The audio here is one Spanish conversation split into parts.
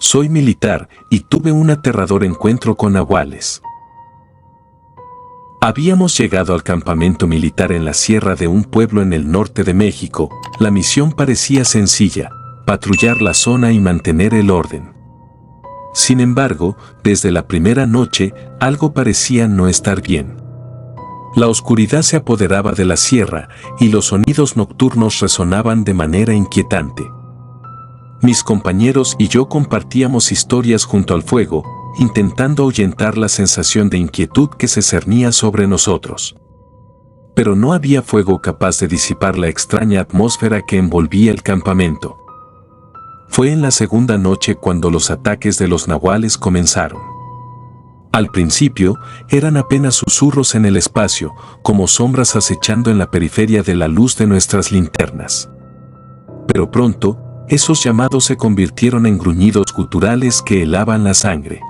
Soy militar y tuve un aterrador encuentro con nahuales. Habíamos llegado al campamento militar en la sierra de un pueblo en el norte de México. La misión parecía sencilla: patrullar la zona y mantener el orden. Sin embargo, desde la primera noche, algo parecía no estar bien. La oscuridad se apoderaba de la sierra y los sonidos nocturnos resonaban de manera inquietante. Mis compañeros y yo compartíamos historias junto al fuego, intentando ahuyentar la sensación de inquietud que se cernía sobre nosotros. Pero no había fuego capaz de disipar la extraña atmósfera que envolvía el campamento. Fue en la segunda noche cuando los ataques de los nahuales comenzaron. Al principio, eran apenas susurros en el espacio, como sombras acechando en la periferia de la luz de nuestras linternas. Pero pronto, esos llamados se convirtieron en gruñidos guturales que helaban la sangre.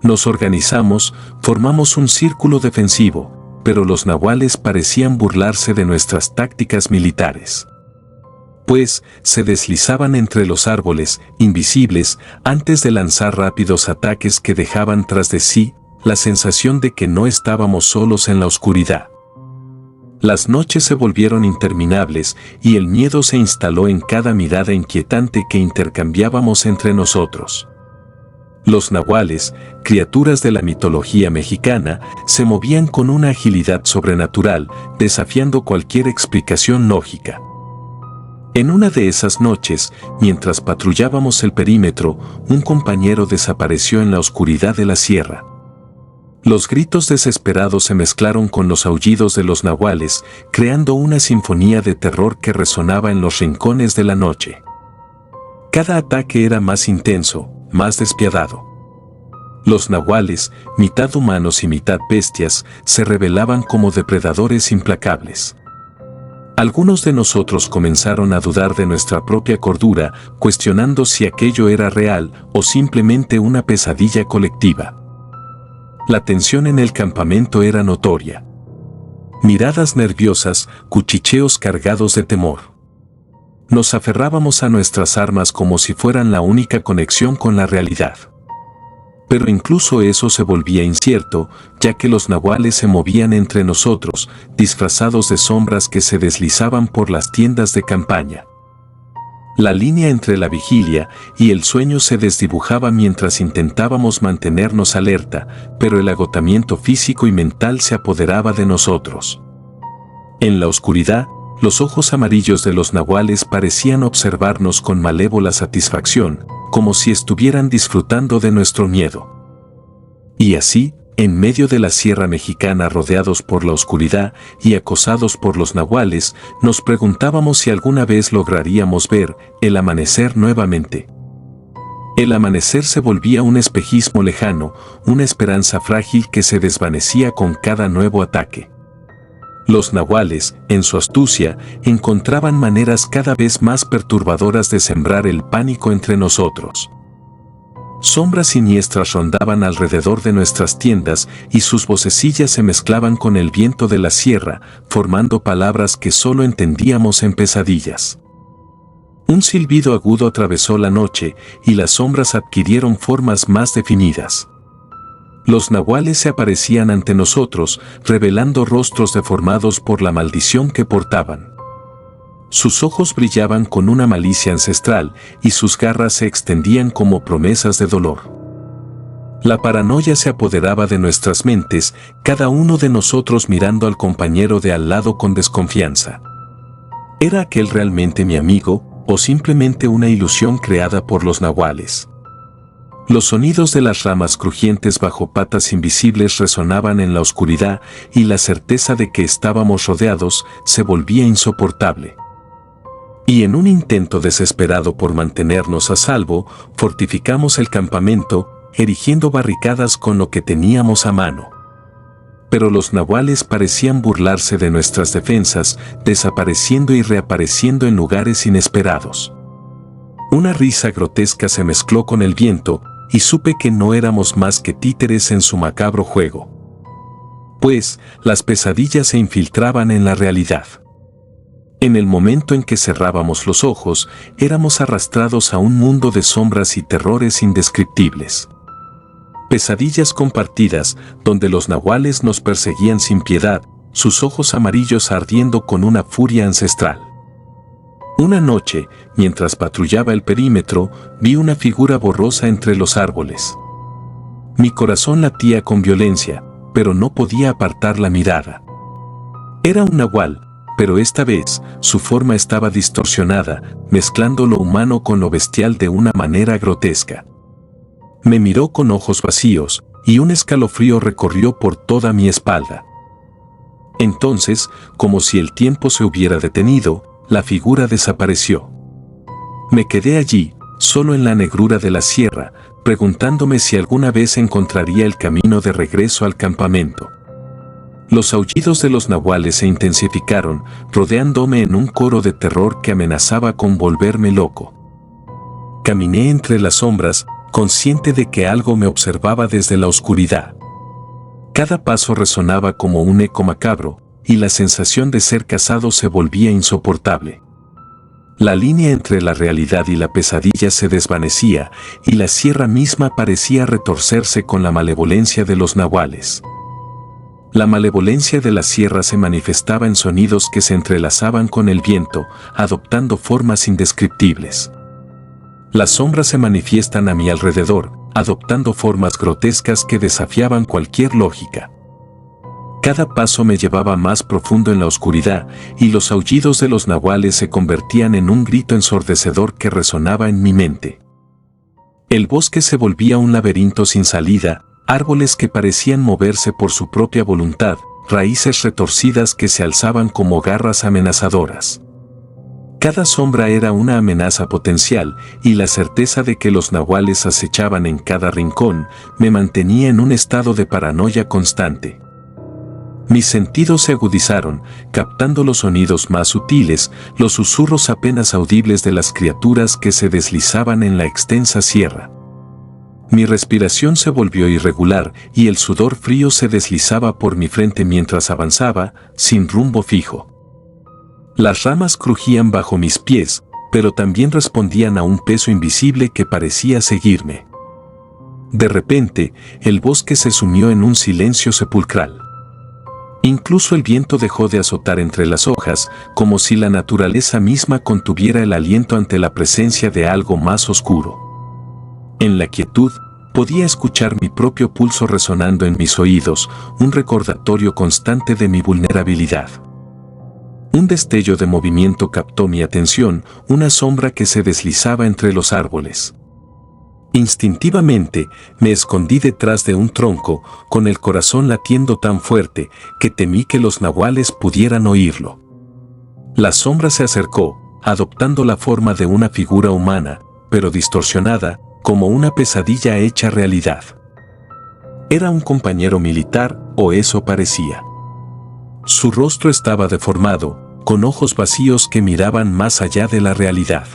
Nos organizamos, formamos un círculo defensivo, pero los nahuales parecían burlarse de nuestras tácticas militares. Pues se deslizaban entre los árboles, invisibles, antes de lanzar rápidos ataques que dejaban tras de sí la sensación de que no estábamos solos en la oscuridad. Las noches se volvieron interminables y el miedo se instaló en cada mirada inquietante que intercambiábamos entre nosotros. Los nahuales, criaturas de la mitología mexicana, se movían con una agilidad sobrenatural, desafiando cualquier explicación lógica. En una de esas noches, mientras patrullábamos el perímetro, un compañero desapareció en la oscuridad de la sierra. Los gritos desesperados se mezclaron con los aullidos de los nahuales, creando una sinfonía de terror que resonaba en los rincones de la noche. Cada ataque era más intenso, más despiadado. Los nahuales, mitad humanos y mitad bestias, se rebelaban como depredadores implacables. Algunos de nosotros comenzaron a dudar de nuestra propia cordura, cuestionando si aquello era real o simplemente una pesadilla colectiva. La tensión en el campamento era notoria. Miradas nerviosas, cuchicheos cargados de temor. Nos aferrábamos a nuestras armas como si fueran la única conexión con la realidad. Pero incluso eso se volvía incierto, ya que los nahuales se movían entre nosotros, disfrazados de sombras que se deslizaban por las tiendas de campaña. La línea entre la vigilia y el sueño se desdibujaba mientras intentábamos mantenernos alerta, pero el agotamiento físico y mental se apoderaba de nosotros. En la oscuridad, los ojos amarillos de los nahuales parecían observarnos con malévola satisfacción, como si estuvieran disfrutando de nuestro miedo. Y así, en medio de la sierra mexicana rodeados por la oscuridad y acosados por los nahuales, nos preguntábamos si alguna vez lograríamos ver el amanecer nuevamente. El amanecer se volvía un espejismo lejano, una esperanza frágil que se desvanecía con cada nuevo ataque. Los nahuales, en su astucia, encontraban maneras cada vez más perturbadoras de sembrar el pánico entre nosotros. Sombras siniestras rondaban alrededor de nuestras tiendas y sus vocecillas se mezclaban con el viento de la sierra, formando palabras que solo entendíamos en pesadillas. Un silbido agudo atravesó la noche y las sombras adquirieron formas más definidas. Los nahuales se aparecían ante nosotros, revelando rostros deformados por la maldición que portaban. Sus ojos brillaban con una malicia ancestral y sus garras se extendían como promesas de dolor. La paranoia se apoderaba de nuestras mentes, cada uno de nosotros mirando al compañero de al lado con desconfianza. ¿Era aquel realmente mi amigo o simplemente una ilusión creada por los nahuales? Los sonidos de las ramas crujientes bajo patas invisibles resonaban en la oscuridad y la certeza de que estábamos rodeados se volvía insoportable. Y en un intento desesperado por mantenernos a salvo, fortificamos el campamento, erigiendo barricadas con lo que teníamos a mano. Pero los nahuales parecían burlarse de nuestras defensas, desapareciendo y reapareciendo en lugares inesperados. Una risa grotesca se mezcló con el viento, y supe que no éramos más que títeres en su macabro juego. Pues, las pesadillas se infiltraban en la realidad. En el momento en que cerrábamos los ojos, éramos arrastrados a un mundo de sombras y terrores indescriptibles. Pesadillas compartidas, donde los nahuales nos perseguían sin piedad, sus ojos amarillos ardiendo con una furia ancestral. Una noche, mientras patrullaba el perímetro, vi una figura borrosa entre los árboles. Mi corazón latía con violencia, pero no podía apartar la mirada. Era un nahual, pero esta vez, su forma estaba distorsionada, mezclando lo humano con lo bestial de una manera grotesca. Me miró con ojos vacíos, y un escalofrío recorrió por toda mi espalda. Entonces, como si el tiempo se hubiera detenido, la figura desapareció. Me quedé allí, solo en la negrura de la sierra, preguntándome si alguna vez encontraría el camino de regreso al campamento. Los aullidos de los nahuales se intensificaron, rodeándome en un coro de terror que amenazaba con volverme loco. Caminé entre las sombras, consciente de que algo me observaba desde la oscuridad. Cada paso resonaba como un eco macabro, y la sensación de ser cazado se volvía insoportable. La línea entre la realidad y la pesadilla se desvanecía, y la sierra misma parecía retorcerse con la malevolencia de los nahuales. La malevolencia de la sierra se manifestaba en sonidos que se entrelazaban con el viento, adoptando formas indescriptibles. Las sombras se manifiestan a mi alrededor, adoptando formas grotescas que desafiaban cualquier lógica. Cada paso me llevaba más profundo en la oscuridad, y los aullidos de los nahuales se convertían en un grito ensordecedor que resonaba en mi mente. El bosque se volvía un laberinto sin salida, árboles que parecían moverse por su propia voluntad, raíces retorcidas que se alzaban como garras amenazadoras. Cada sombra era una amenaza potencial, y la certeza de que los nahuales acechaban en cada rincón me mantenía en un estado de paranoia constante. Mis sentidos se agudizaron, captando los sonidos más sutiles, los susurros apenas audibles de las criaturas que se deslizaban en la extensa sierra. Mi respiración se volvió irregular y el sudor frío se deslizaba por mi frente mientras avanzaba, sin rumbo fijo. Las ramas crujían bajo mis pies, pero también respondían a un peso invisible que parecía seguirme. De repente, el bosque se sumió en un silencio sepulcral. Incluso el viento dejó de azotar entre las hojas, como si la naturaleza misma contuviera el aliento ante la presencia de algo más oscuro. En la quietud, podía escuchar mi propio pulso resonando en mis oídos, un recordatorio constante de mi vulnerabilidad. Un destello de movimiento captó mi atención, una sombra que se deslizaba entre los árboles. Instintivamente, me escondí detrás de un tronco, con el corazón latiendo tan fuerte, que temí que los nahuales pudieran oírlo. La sombra se acercó, adoptando la forma de una figura humana, pero distorsionada, como una pesadilla hecha realidad. Era un compañero militar, o eso parecía. Su rostro estaba deformado, con ojos vacíos que miraban más allá de la realidad.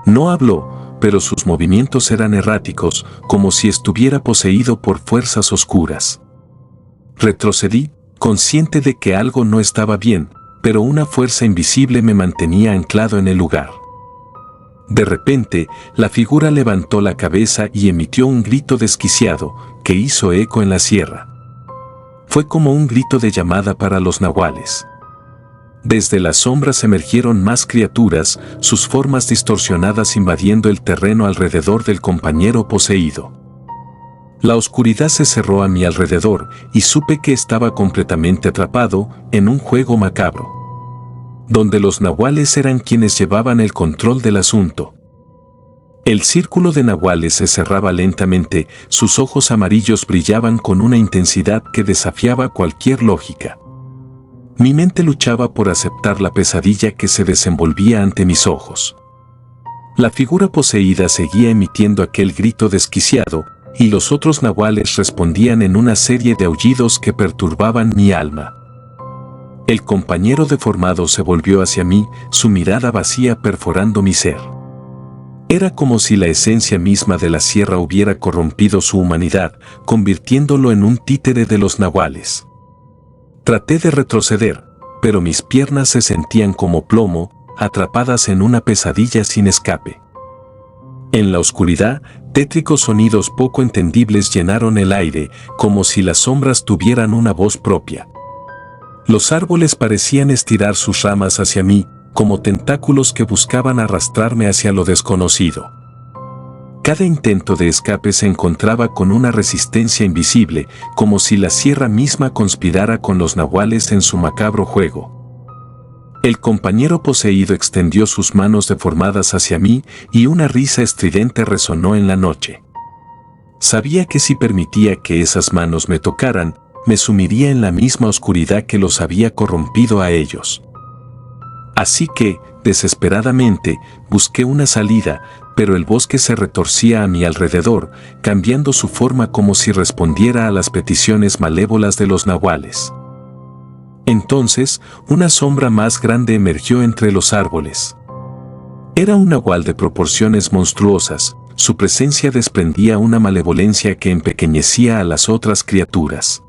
No habló, pero sus movimientos eran erráticos, como si estuviera poseído por fuerzas oscuras. Retrocedí, consciente de que algo no estaba bien, pero una fuerza invisible me mantenía anclado en el lugar. De repente, la figura levantó la cabeza y emitió un grito desquiciado, que hizo eco en la sierra. Fue como un grito de llamada para los nahuales. Desde las sombras emergieron más criaturas, sus formas distorsionadas invadiendo el terreno alrededor del compañero poseído. La oscuridad se cerró a mi alrededor y supe que estaba completamente atrapado en un juego macabro, donde los nahuales eran quienes llevaban el control del asunto. El círculo de nahuales se cerraba lentamente, sus ojos amarillos brillaban con una intensidad que desafiaba cualquier lógica. Mi mente luchaba por aceptar la pesadilla que se desenvolvía ante mis ojos. La figura poseída seguía emitiendo aquel grito desquiciado, y los otros nahuales respondían en una serie de aullidos que perturbaban mi alma. El compañero deformado se volvió hacia mí, su mirada vacía perforando mi ser. Era como si la esencia misma de la sierra hubiera corrompido su humanidad, convirtiéndolo en un títere de los nahuales. Traté de retroceder, pero mis piernas se sentían como plomo, atrapadas en una pesadilla sin escape. En la oscuridad, tétricos sonidos poco entendibles llenaron el aire, como si las sombras tuvieran una voz propia. Los árboles parecían estirar sus ramas hacia mí, como tentáculos que buscaban arrastrarme hacia lo desconocido. Cada intento de escape se encontraba con una resistencia invisible, como si la sierra misma conspirara con los nahuales en su macabro juego. El compañero poseído extendió sus manos deformadas hacia mí y una risa estridente resonó en la noche. Sabía que si permitía que esas manos me tocaran, me sumiría en la misma oscuridad que los había corrompido a ellos. Así que, desesperadamente, busqué una salida, pero el bosque se retorcía a mi alrededor, cambiando su forma como si respondiera a las peticiones malévolas de los nahuales. Entonces, una sombra más grande emergió entre los árboles. Era un nahual de proporciones monstruosas, su presencia desprendía una malevolencia que empequeñecía a las otras criaturas.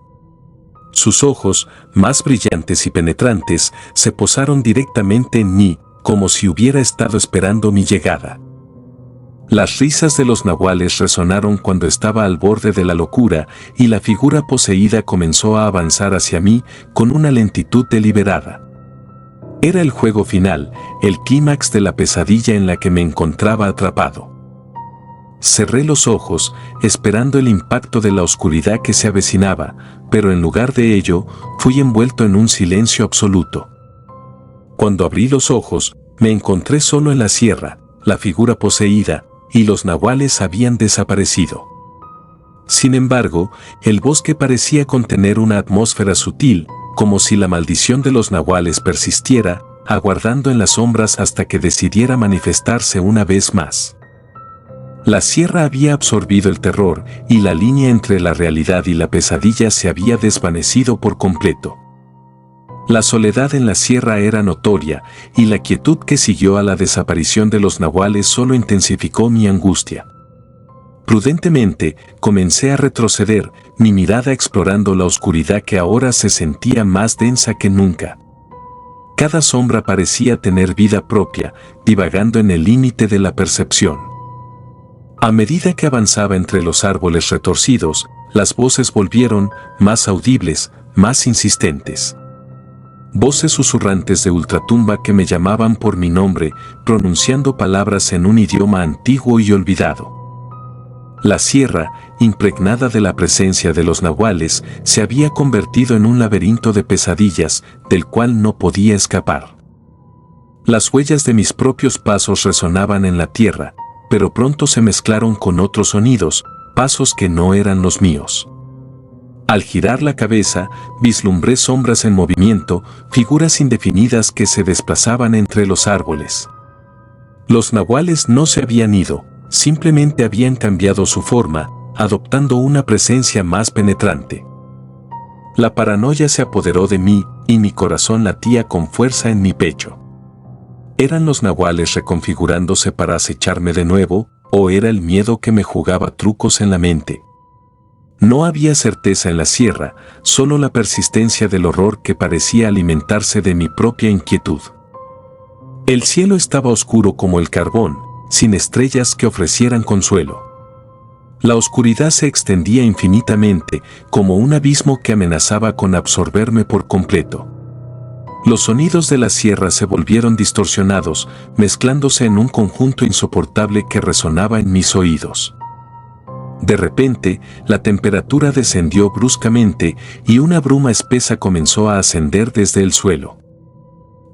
Sus ojos, más brillantes y penetrantes, se posaron directamente en mí, como si hubiera estado esperando mi llegada. Las risas de los nahuales resonaron cuando estaba al borde de la locura y la figura poseída comenzó a avanzar hacia mí con una lentitud deliberada. Era el juego final, el clímax de la pesadilla en la que me encontraba atrapado. Cerré los ojos, esperando el impacto de la oscuridad que se avecinaba, pero en lugar de ello, fui envuelto en un silencio absoluto. Cuando abrí los ojos, me encontré solo en la sierra, la figura poseída, y los nahuales habían desaparecido. Sin embargo, el bosque parecía contener una atmósfera sutil, como si la maldición de los nahuales persistiera, aguardando en las sombras hasta que decidiera manifestarse una vez más. La sierra había absorbido el terror, y la línea entre la realidad y la pesadilla se había desvanecido por completo. La soledad en la sierra era notoria, y la quietud que siguió a la desaparición de los nahuales solo intensificó mi angustia. Prudentemente, comencé a retroceder, mi mirada explorando la oscuridad que ahora se sentía más densa que nunca. Cada sombra parecía tener vida propia, divagando en el límite de la percepción. A medida que avanzaba entre los árboles retorcidos, las voces volvieron, más audibles, más insistentes. Voces susurrantes de ultratumba que me llamaban por mi nombre, pronunciando palabras en un idioma antiguo y olvidado. La sierra, impregnada de la presencia de los nahuales, se había convertido en un laberinto de pesadillas, del cual no podía escapar. Las huellas de mis propios pasos resonaban en la tierra, pero pronto se mezclaron con otros sonidos, pasos que no eran los míos. Al girar la cabeza, vislumbré sombras en movimiento, figuras indefinidas que se desplazaban entre los árboles. Los nahuales no se habían ido, simplemente habían cambiado su forma, adoptando una presencia más penetrante. La paranoia se apoderó de mí, y mi corazón latía con fuerza en mi pecho. ¿Eran los nahuales reconfigurándose para acecharme de nuevo, o era el miedo que me jugaba trucos en la mente? No había certeza en la sierra, solo la persistencia del horror que parecía alimentarse de mi propia inquietud. El cielo estaba oscuro como el carbón, sin estrellas que ofrecieran consuelo. La oscuridad se extendía infinitamente, como un abismo que amenazaba con absorberme por completo. Los sonidos de la sierra se volvieron distorsionados, mezclándose en un conjunto insoportable que resonaba en mis oídos. De repente, la temperatura descendió bruscamente y una bruma espesa comenzó a ascender desde el suelo.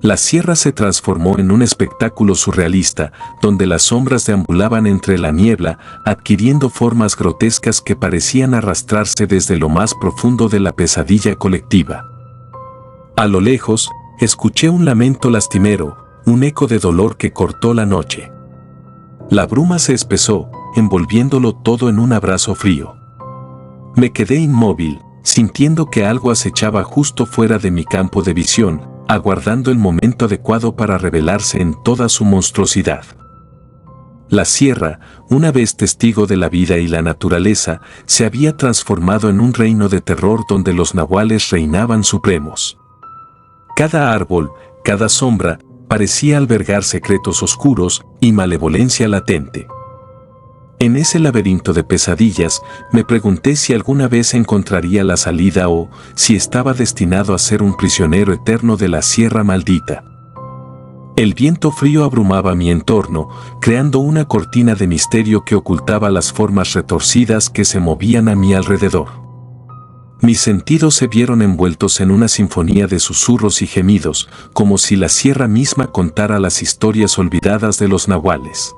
La sierra se transformó en un espectáculo surrealista, donde las sombras deambulaban entre la niebla, adquiriendo formas grotescas que parecían arrastrarse desde lo más profundo de la pesadilla colectiva. A lo lejos, escuché un lamento lastimero, un eco de dolor que cortó la noche. La bruma se espesó, envolviéndolo todo en un abrazo frío. Me quedé inmóvil, sintiendo que algo acechaba justo fuera de mi campo de visión, aguardando el momento adecuado para revelarse en toda su monstruosidad. La sierra, una vez testigo de la vida y la naturaleza, se había transformado en un reino de terror donde los nahuales reinaban supremos. Cada árbol, cada sombra, parecía albergar secretos oscuros y malevolencia latente. En ese laberinto de pesadillas, me pregunté si alguna vez encontraría la salida o si estaba destinado a ser un prisionero eterno de la Sierra Maldita. El viento frío abrumaba mi entorno, creando una cortina de misterio que ocultaba las formas retorcidas que se movían a mi alrededor. Mis sentidos se vieron envueltos en una sinfonía de susurros y gemidos, como si la sierra misma contara las historias olvidadas de los nahuales.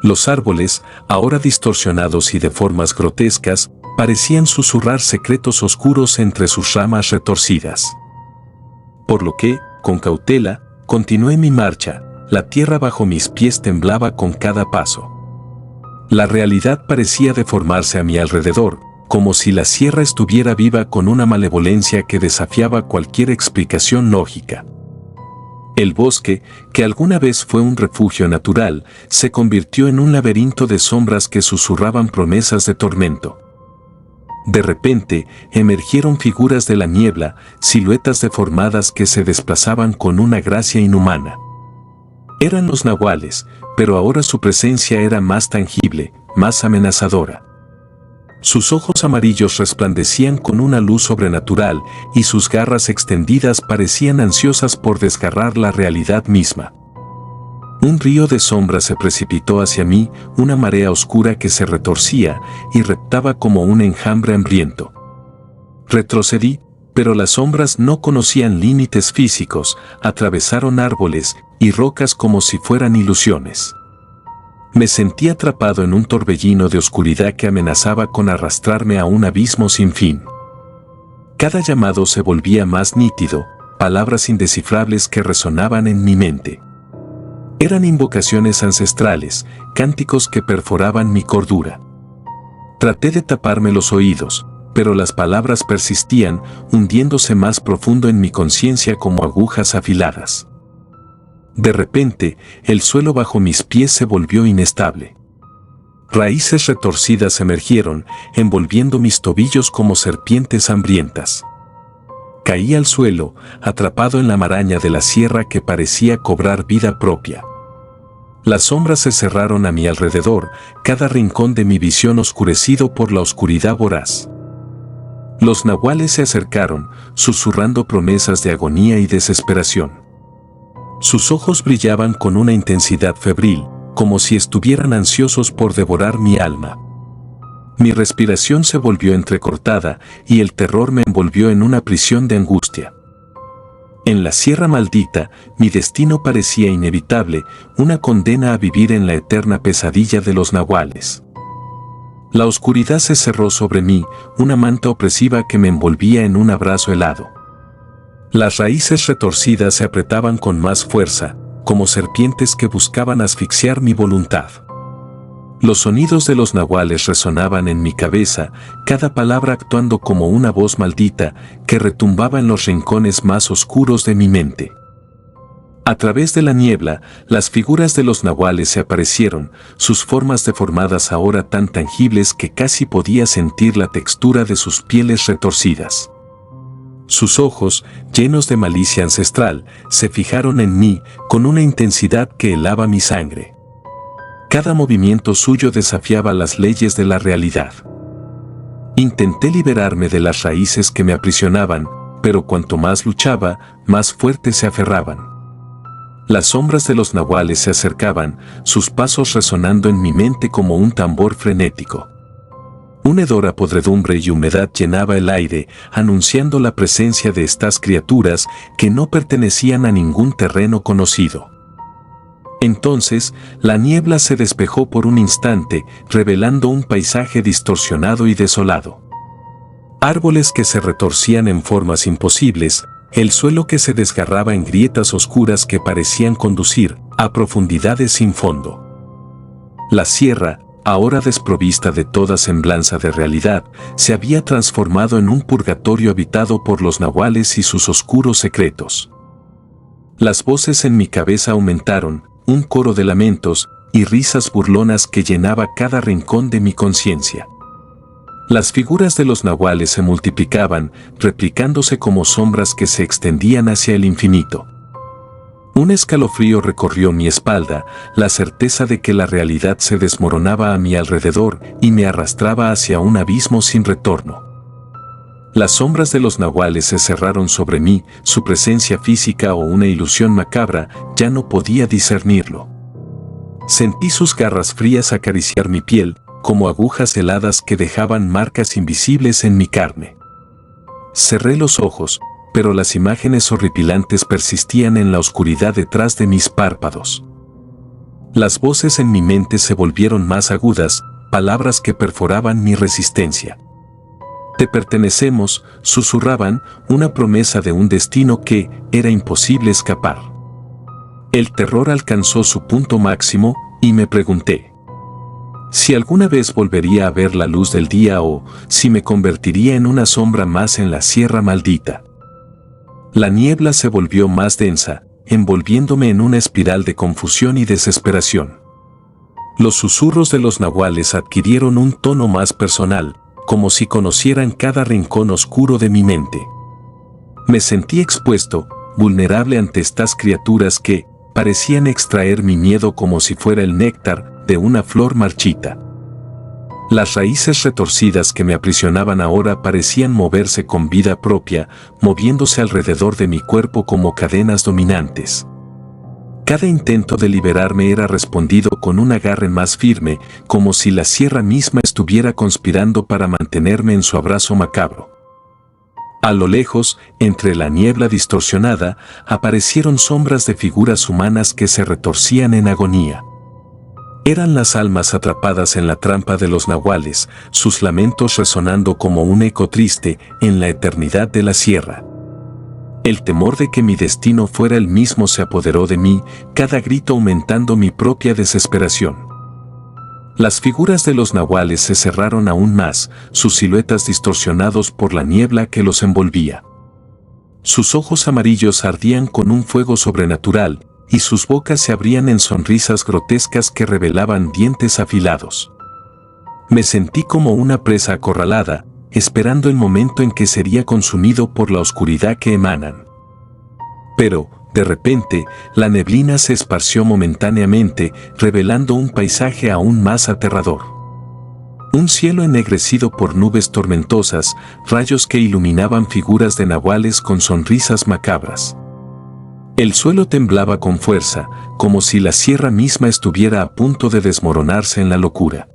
Los árboles, ahora distorsionados y de formas grotescas, parecían susurrar secretos oscuros entre sus ramas retorcidas. Por lo que, con cautela, continué mi marcha. La tierra bajo mis pies temblaba con cada paso. La realidad parecía deformarse a mi alrededor, como si la sierra estuviera viva con una malevolencia que desafiaba cualquier explicación lógica. El bosque, que alguna vez fue un refugio natural, se convirtió en un laberinto de sombras que susurraban promesas de tormento. De repente, emergieron figuras de la niebla, siluetas deformadas que se desplazaban con una gracia inhumana. Eran los nahuales, pero ahora su presencia era más tangible, más amenazadora. Sus ojos amarillos resplandecían con una luz sobrenatural y sus garras extendidas parecían ansiosas por desgarrar la realidad misma. Un río de sombras se precipitó hacia mí, una marea oscura que se retorcía y reptaba como un enjambre hambriento. Retrocedí, pero las sombras no conocían límites físicos, atravesaron árboles y rocas como si fueran ilusiones. Me sentí atrapado en un torbellino de oscuridad que amenazaba con arrastrarme a un abismo sin fin. Cada llamado se volvía más nítido, palabras indescifrables que resonaban en mi mente. Eran invocaciones ancestrales, cánticos que perforaban mi cordura. Traté de taparme los oídos, pero las palabras persistían, hundiéndose más profundo en mi conciencia como agujas afiladas. De repente, el suelo bajo mis pies se volvió inestable. Raíces retorcidas emergieron, envolviendo mis tobillos como serpientes hambrientas. Caí al suelo, atrapado en la maraña de la sierra que parecía cobrar vida propia. Las sombras se cerraron a mi alrededor, cada rincón de mi visión oscurecido por la oscuridad voraz. Los nahuales se acercaron, susurrando promesas de agonía y desesperación. Sus ojos brillaban con una intensidad febril, como si estuvieran ansiosos por devorar mi alma. Mi respiración se volvió entrecortada y el terror me envolvió en una prisión de angustia. En la Sierra Maldita, mi destino parecía inevitable, una condena a vivir en la eterna pesadilla de los nahuales. La oscuridad se cerró sobre mí, una manta opresiva que me envolvía en un abrazo helado. Las raíces retorcidas se apretaban con más fuerza, como serpientes que buscaban asfixiar mi voluntad. Los sonidos de los nahuales resonaban en mi cabeza, cada palabra actuando como una voz maldita que retumbaba en los rincones más oscuros de mi mente. A través de la niebla, las figuras de los nahuales se aparecieron, sus formas deformadas ahora tan tangibles que casi podía sentir la textura de sus pieles retorcidas. Sus ojos, llenos de malicia ancestral, se fijaron en mí con una intensidad que helaba mi sangre. Cada movimiento suyo desafiaba las leyes de la realidad. Intenté liberarme de las raíces que me aprisionaban, pero cuanto más luchaba, más fuertes se aferraban. Las sombras de los nahuales se acercaban, sus pasos resonando en mi mente como un tambor frenético. Una hedora podredumbre y humedad llenaba el aire, anunciando la presencia de estas criaturas que no pertenecían a ningún terreno conocido. Entonces, la niebla se despejó por un instante, revelando un paisaje distorsionado y desolado. Árboles que se retorcían en formas imposibles, el suelo que se desgarraba en grietas oscuras que parecían conducir a profundidades sin fondo. La sierra, ahora desprovista de toda semblanza de realidad, se había transformado en un purgatorio habitado por los nahuales y sus oscuros secretos. Las voces en mi cabeza aumentaron, un coro de lamentos y risas burlonas que llenaba cada rincón de mi conciencia. Las figuras de los nahuales se multiplicaban, replicándose como sombras que se extendían hacia el infinito. Un escalofrío recorrió mi espalda, la certeza de que la realidad se desmoronaba a mi alrededor y me arrastraba hacia un abismo sin retorno. Las sombras de los nahuales se cerraron sobre mí, su presencia física o una ilusión macabra, ya no podía discernirlo. Sentí sus garras frías acariciar mi piel, como agujas heladas que dejaban marcas invisibles en mi carne. Cerré los ojos, pero las imágenes horripilantes persistían en la oscuridad detrás de mis párpados. Las voces en mi mente se volvieron más agudas, palabras que perforaban mi resistencia. Te pertenecemos, susurraban, una promesa de un destino que era imposible escapar. El terror alcanzó su punto máximo y me pregunté si alguna vez volvería a ver la luz del día o si me convertiría en una sombra más en la sierra maldita. La niebla se volvió más densa, envolviéndome en una espiral de confusión y desesperación. Los susurros de los nahuales adquirieron un tono más personal, como si conocieran cada rincón oscuro de mi mente. Me sentí expuesto, vulnerable ante estas criaturas que parecían extraer mi miedo como si fuera el néctar de una flor marchita. Las raíces retorcidas que me aprisionaban ahora parecían moverse con vida propia, moviéndose alrededor de mi cuerpo como cadenas dominantes. Cada intento de liberarme era respondido con un agarre más firme, como si la sierra misma estuviera conspirando para mantenerme en su abrazo macabro. A lo lejos, entre la niebla distorsionada, aparecieron sombras de figuras humanas que se retorcían en agonía. Eran las almas atrapadas en la trampa de los nahuales, sus lamentos resonando como un eco triste en la eternidad de la sierra. El temor de que mi destino fuera el mismo se apoderó de mí, cada grito aumentando mi propia desesperación. Las figuras de los nahuales se cerraron aún más, sus siluetas distorsionados por la niebla que los envolvía. Sus ojos amarillos ardían con un fuego sobrenatural, y sus bocas se abrían en sonrisas grotescas que revelaban dientes afilados. Me sentí como una presa acorralada, esperando el momento en que sería consumido por la oscuridad que emanan. Pero, de repente, la neblina se esparció momentáneamente, revelando un paisaje aún más aterrador. Un cielo ennegrecido por nubes tormentosas, rayos que iluminaban figuras de nahuales con sonrisas macabras. El suelo temblaba con fuerza, como si la sierra misma estuviera a punto de desmoronarse en la locura.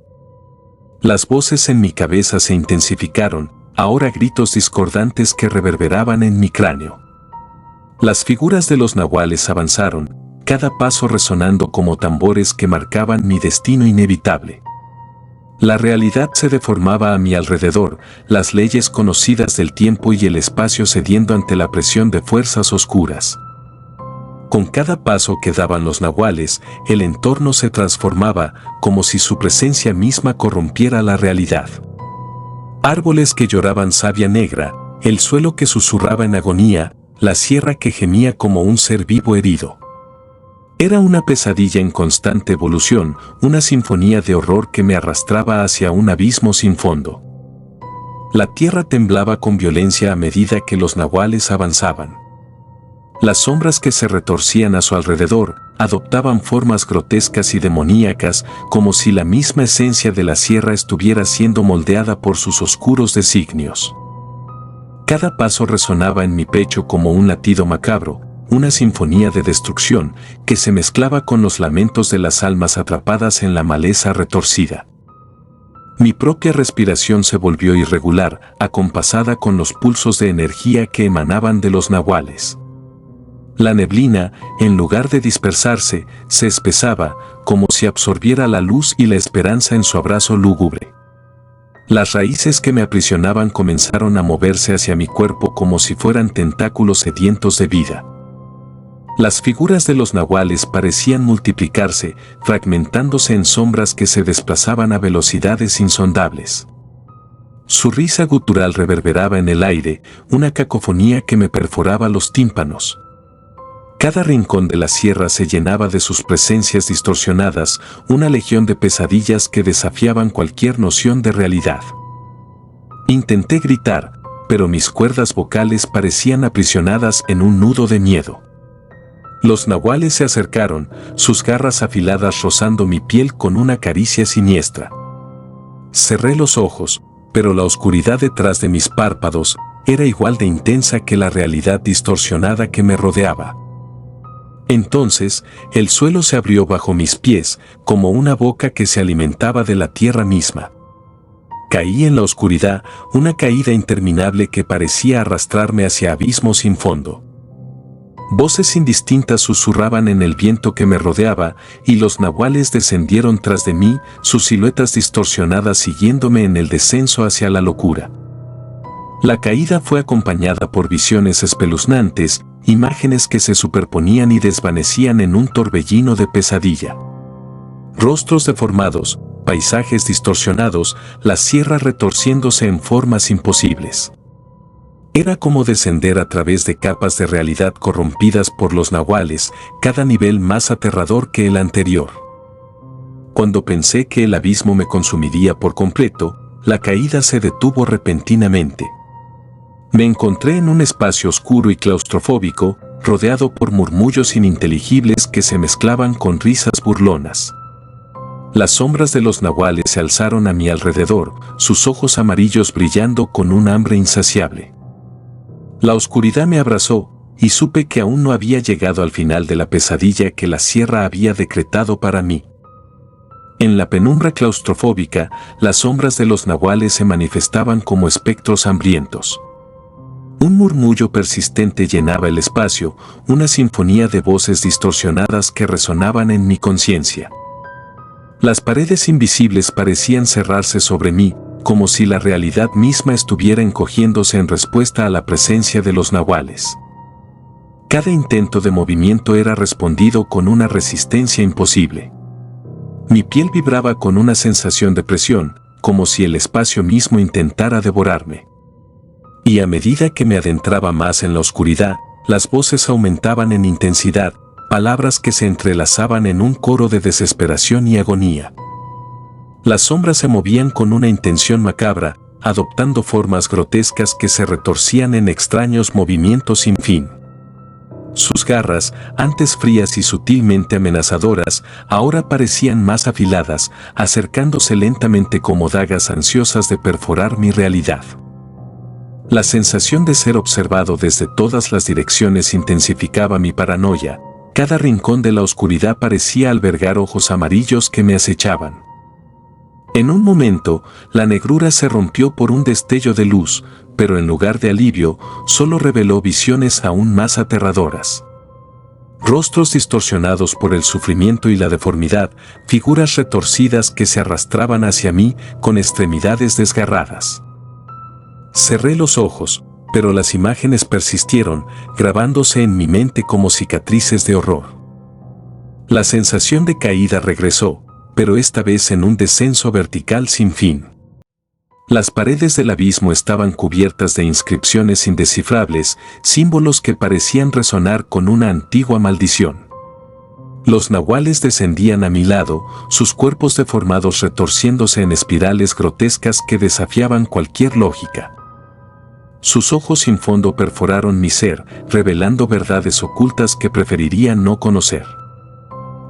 Las voces en mi cabeza se intensificaron, ahora gritos discordantes que reverberaban en mi cráneo. Las figuras de los nahuales avanzaron, cada paso resonando como tambores que marcaban mi destino inevitable. La realidad se deformaba a mi alrededor, las leyes conocidas del tiempo y el espacio cediendo ante la presión de fuerzas oscuras. Con cada paso que daban los nahuales, el entorno se transformaba, como si su presencia misma corrompiera la realidad. Árboles que lloraban savia negra, el suelo que susurraba en agonía, la sierra que gemía como un ser vivo herido. Era una pesadilla en constante evolución, una sinfonía de horror que me arrastraba hacia un abismo sin fondo. La tierra temblaba con violencia a medida que los nahuales avanzaban. Las sombras que se retorcían a su alrededor adoptaban formas grotescas y demoníacas, como si la misma esencia de la sierra estuviera siendo moldeada por sus oscuros designios. Cada paso resonaba en mi pecho como un latido macabro, una sinfonía de destrucción que se mezclaba con los lamentos de las almas atrapadas en la maleza retorcida. Mi propia respiración se volvió irregular, acompasada con los pulsos de energía que emanaban de los nahuales. La neblina, en lugar de dispersarse, se espesaba, como si absorbiera la luz y la esperanza en su abrazo lúgubre. Las raíces que me aprisionaban comenzaron a moverse hacia mi cuerpo como si fueran tentáculos sedientos de vida. Las figuras de los nahuales parecían multiplicarse, fragmentándose en sombras que se desplazaban a velocidades insondables. Su risa gutural reverberaba en el aire, una cacofonía que me perforaba los tímpanos. Cada rincón de la sierra se llenaba de sus presencias distorsionadas, una legión de pesadillas que desafiaban cualquier noción de realidad. Intenté gritar, pero mis cuerdas vocales parecían aprisionadas en un nudo de miedo. Los nahuales se acercaron, sus garras afiladas rozando mi piel con una caricia siniestra. Cerré los ojos, pero la oscuridad detrás de mis párpados era igual de intensa que la realidad distorsionada que me rodeaba. Entonces, el suelo se abrió bajo mis pies, como una boca que se alimentaba de la tierra misma. Caí en la oscuridad, una caída interminable que parecía arrastrarme hacia abismos sin fondo. Voces indistintas susurraban en el viento que me rodeaba, y los nahuales descendieron tras de mí, sus siluetas distorsionadas siguiéndome en el descenso hacia la locura. La caída fue acompañada por visiones espeluznantes, imágenes que se superponían y desvanecían en un torbellino de pesadilla. Rostros deformados, paisajes distorsionados, la sierra retorciéndose en formas imposibles. Era como descender a través de capas de realidad corrompidas por los nahuales, cada nivel más aterrador que el anterior. Cuando pensé que el abismo me consumiría por completo, la caída se detuvo repentinamente. Me encontré en un espacio oscuro y claustrofóbico, rodeado por murmullos ininteligibles que se mezclaban con risas burlonas. Las sombras de los nahuales se alzaron a mi alrededor, sus ojos amarillos brillando con un hambre insaciable. La oscuridad me abrazó, y supe que aún no había llegado al final de la pesadilla que la sierra había decretado para mí. En la penumbra claustrofóbica, las sombras de los nahuales se manifestaban como espectros hambrientos. Un murmullo persistente llenaba el espacio, una sinfonía de voces distorsionadas que resonaban en mi conciencia. Las paredes invisibles parecían cerrarse sobre mí, como si la realidad misma estuviera encogiéndose en respuesta a la presencia de los nahuales. Cada intento de movimiento era respondido con una resistencia imposible. Mi piel vibraba con una sensación de presión, como si el espacio mismo intentara devorarme. Y a medida que me adentraba más en la oscuridad, las voces aumentaban en intensidad, palabras que se entrelazaban en un coro de desesperación y agonía. Las sombras se movían con una intención macabra, adoptando formas grotescas que se retorcían en extraños movimientos sin fin. Sus garras, antes frías y sutilmente amenazadoras, ahora parecían más afiladas, acercándose lentamente como dagas ansiosas de perforar mi realidad. La sensación de ser observado desde todas las direcciones intensificaba mi paranoia. Cada rincón de la oscuridad parecía albergar ojos amarillos que me acechaban. En un momento, la negrura se rompió por un destello de luz, pero en lugar de alivio, solo reveló visiones aún más aterradoras. Rostros distorsionados por el sufrimiento y la deformidad, figuras retorcidas que se arrastraban hacia mí con extremidades desgarradas. Cerré los ojos, pero las imágenes persistieron, grabándose en mi mente como cicatrices de horror. La sensación de caída regresó, pero esta vez en un descenso vertical sin fin. Las paredes del abismo estaban cubiertas de inscripciones indescifrables, símbolos que parecían resonar con una antigua maldición. Los nahuales descendían a mi lado, sus cuerpos deformados retorciéndose en espirales grotescas que desafiaban cualquier lógica. Sus ojos sin fondo perforaron mi ser, revelando verdades ocultas que preferiría no conocer.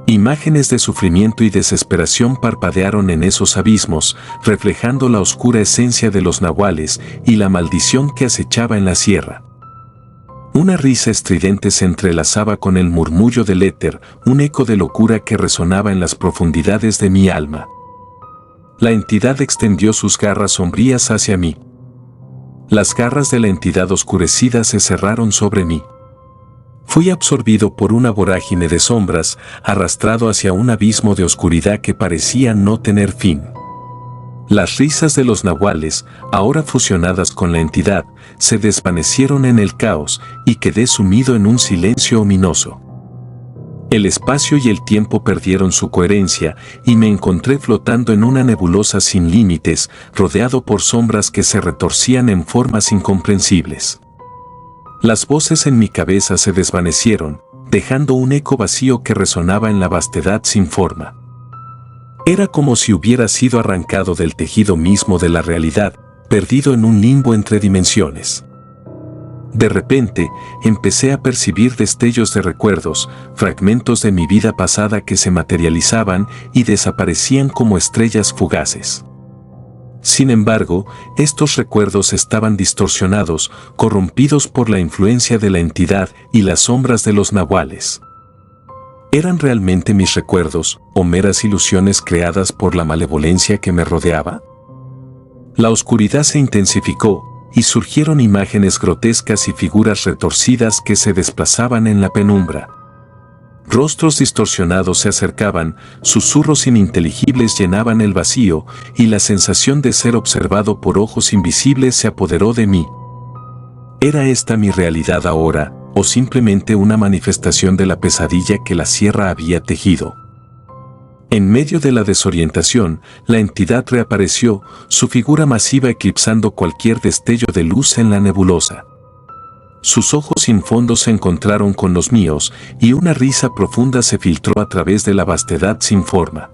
Imágenes de sufrimiento y desesperación parpadearon en esos abismos, reflejando la oscura esencia de los nahuales y la maldición que acechaba en la sierra. Una risa estridente se entrelazaba con el murmullo del éter, un eco de locura que resonaba en las profundidades de mi alma. La entidad extendió sus garras sombrías hacia mí. Las garras de la entidad oscurecida se cerraron sobre mí. Fui absorbido por una vorágine de sombras, arrastrado hacia un abismo de oscuridad que parecía no tener fin. Las risas de los nahuales, ahora fusionadas con la entidad, se desvanecieron en el caos y quedé sumido en un silencio ominoso. El espacio y el tiempo perdieron su coherencia y me encontré flotando en una nebulosa sin límites, rodeado por sombras que se retorcían en formas incomprensibles. Las voces en mi cabeza se desvanecieron, dejando un eco vacío que resonaba en la vastedad sin forma. Era como si hubiera sido arrancado del tejido mismo de la realidad, perdido en un limbo entre dimensiones. De repente, empecé a percibir destellos de recuerdos, fragmentos de mi vida pasada que se materializaban y desaparecían como estrellas fugaces. Sin embargo, estos recuerdos estaban distorsionados, corrompidos por la influencia de la entidad y las sombras de los nahuales. ¿Eran realmente mis recuerdos o meras ilusiones creadas por la malevolencia que me rodeaba? La oscuridad se intensificó, y surgieron imágenes grotescas y figuras retorcidas que se desplazaban en la penumbra. Rostros distorsionados se acercaban, susurros ininteligibles llenaban el vacío, y la sensación de ser observado por ojos invisibles se apoderó de mí. ¿Era esta mi realidad ahora, o simplemente una manifestación de la pesadilla que la sierra había tejido? En medio de la desorientación, la entidad reapareció, su figura masiva eclipsando cualquier destello de luz en la nebulosa. Sus ojos sin fondo se encontraron con los míos, y una risa profunda se filtró a través de la vastedad sin forma.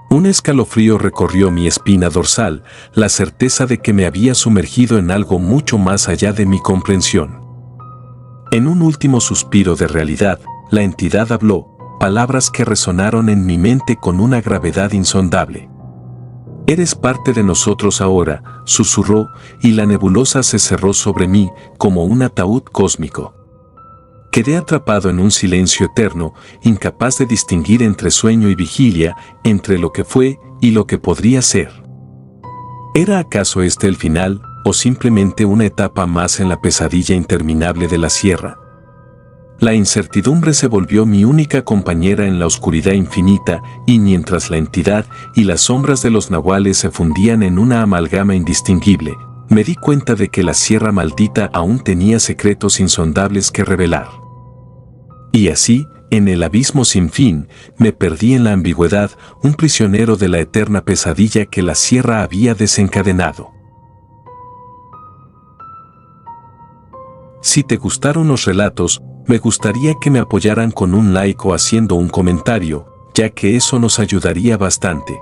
Un escalofrío recorrió mi espina dorsal, la certeza de que me había sumergido en algo mucho más allá de mi comprensión. En un último suspiro de realidad, la entidad habló, palabras que resonaron en mi mente con una gravedad insondable. «Eres parte de nosotros ahora», susurró, y la nebulosa se cerró sobre mí como un ataúd cósmico. Quedé atrapado en un silencio eterno, incapaz de distinguir entre sueño y vigilia, entre lo que fue y lo que podría ser. ¿Era acaso este el final, o simplemente una etapa más en la pesadilla interminable de la sierra? La incertidumbre se volvió mi única compañera en la oscuridad infinita, y mientras la entidad y las sombras de los nahuales se fundían en una amalgama indistinguible, me di cuenta de que la sierra maldita aún tenía secretos insondables que revelar. Y así, en el abismo sin fin, me perdí en la ambigüedad, un prisionero de la eterna pesadilla que la sierra había desencadenado. Si te gustaron los relatos, me gustaría que me apoyaran con un like o haciendo un comentario, ya que eso nos ayudaría bastante.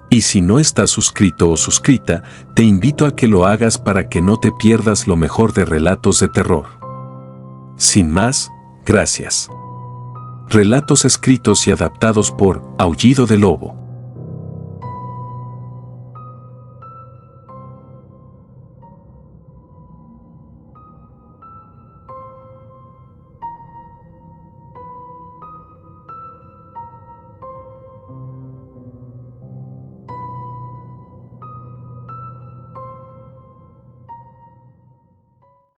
Y si no estás suscrito o suscrita, te invito a que lo hagas para que no te pierdas lo mejor de relatos de terror. Sin más, gracias. Relatos escritos y adaptados por Aullido de Lobo.